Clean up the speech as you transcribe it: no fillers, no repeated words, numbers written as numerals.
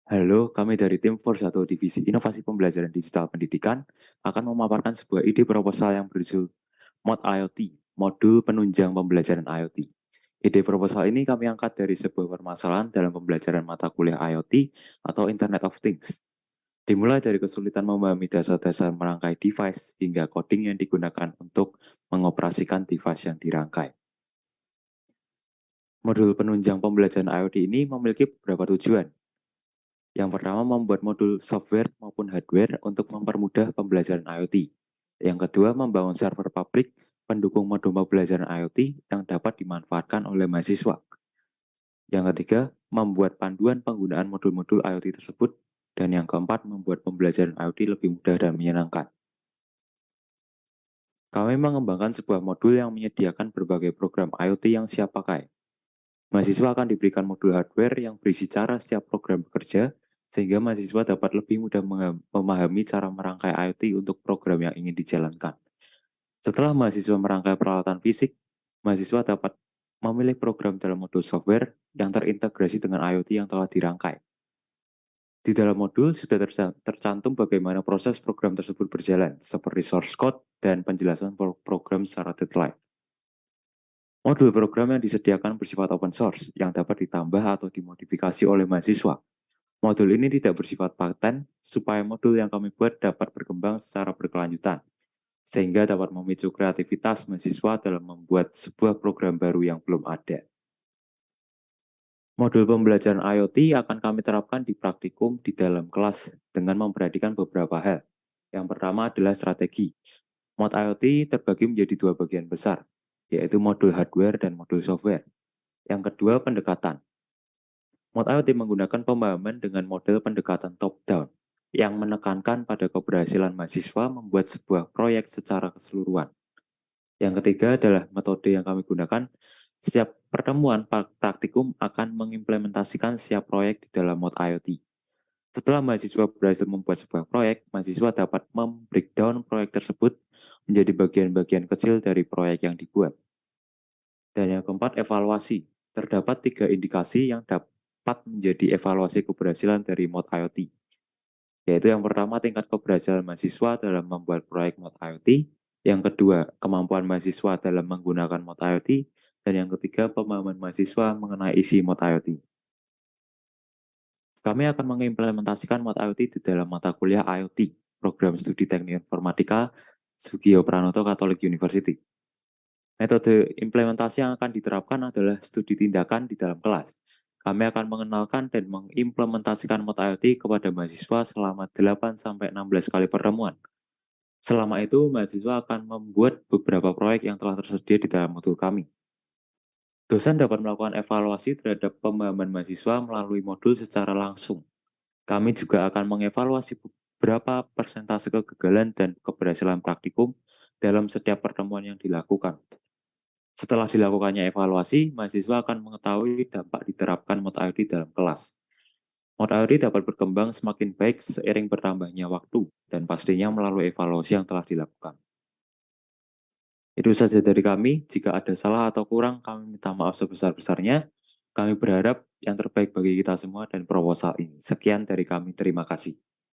Halo, kami dari tim Force atau Divisi Inovasi Pembelajaran Digital Pendidikan akan memaparkan sebuah ide proposal yang berjudul Mod IoT, Modul Penunjang Pembelajaran IoT. Ide proposal ini kami angkat dari sebuah permasalahan dalam pembelajaran mata kuliah IoT atau Internet of Things. Dimulai dari kesulitan memahami dasar-dasar merangkai device hingga coding yang digunakan untuk mengoperasikan device yang dirangkai. Modul penunjang pembelajaran IoT ini memiliki beberapa tujuan. Yang pertama, membuat modul software maupun hardware untuk mempermudah pembelajaran IoT. Yang kedua, membangun server publik pendukung modul pembelajaran IoT yang dapat dimanfaatkan oleh mahasiswa. Yang ketiga, membuat panduan penggunaan modul-modul IoT tersebut. Dan yang keempat, membuat pembelajaran IoT lebih mudah dan menyenangkan. Kami mengembangkan sebuah modul yang menyediakan berbagai program IoT yang siap pakai. Mahasiswa akan diberikan modul hardware yang berisi cara setiap program bekerja, sehingga mahasiswa dapat lebih mudah memahami cara merangkai IoT untuk program yang ingin dijalankan. Setelah mahasiswa merangkai peralatan fisik, mahasiswa dapat memilih program dalam modul software yang terintegrasi dengan IoT yang telah dirangkai. Di dalam modul sudah tercantum bagaimana proses program tersebut berjalan, seperti source code dan penjelasan program secara detail. Modul program yang disediakan bersifat open source yang dapat ditambah atau dimodifikasi oleh mahasiswa. Modul ini tidak bersifat paten supaya modul yang kami buat dapat berkembang secara berkelanjutan, sehingga dapat memicu kreativitas mahasiswa dalam membuat sebuah program baru yang belum ada. Modul pembelajaran IoT akan kami terapkan di praktikum di dalam kelas dengan memperhatikan beberapa hal. Yang pertama adalah strategi. Mod IoT terbagi menjadi dua bagian besar, yaitu modul hardware dan modul software. Yang kedua, pendekatan. Mod IoT menggunakan pemahaman dengan model pendekatan top-down, yang menekankan pada keberhasilan mahasiswa membuat sebuah proyek secara keseluruhan. Yang ketiga adalah metode yang kami gunakan. Setiap pertemuan praktikum akan mengimplementasikan setiap proyek di dalam mod IoT. Setelah mahasiswa berhasil membuat sebuah proyek, mahasiswa dapat membreakdown proyek tersebut menjadi bagian-bagian kecil dari proyek yang dibuat. Dan yang keempat, evaluasi. Terdapat 3 indikasi yang dapat menjadi evaluasi keberhasilan dari mod IoT. Yaitu yang pertama, tingkat keberhasilan mahasiswa dalam membuat proyek mod IoT. Yang kedua, kemampuan mahasiswa dalam menggunakan mod IoT. Dan yang ketiga, pemahaman mahasiswa mengenai isi mod IoT. Kami akan mengimplementasikan mod IoT di dalam mata kuliah IoT, program studi teknik informatika, Sugio Pranoto Catholic University. Metode implementasi yang akan diterapkan adalah studi tindakan di dalam kelas. Kami akan mengenalkan dan mengimplementasikan mod IoT kepada mahasiswa selama 8-16 kali pertemuan. Selama itu, mahasiswa akan membuat beberapa proyek yang telah tersedia di dalam modul kami. Dosen dapat melakukan evaluasi terhadap pemahaman mahasiswa melalui modul secara langsung. Kami juga akan mengevaluasi beberapa persentase kegagalan dan keberhasilan praktikum dalam setiap pertemuan yang dilakukan. Setelah dilakukannya evaluasi, mahasiswa akan mengetahui dampak diterapkan mod IoT dalam kelas. Mod IoT dapat berkembang semakin baik seiring bertambahnya waktu, dan pastinya melalui evaluasi yang telah dilakukan. Itu saja dari kami. Jika ada salah atau kurang, kami minta maaf sebesar-besarnya. Kami berharap yang terbaik bagi kita semua dan proposal ini. Sekian dari kami, terima kasih.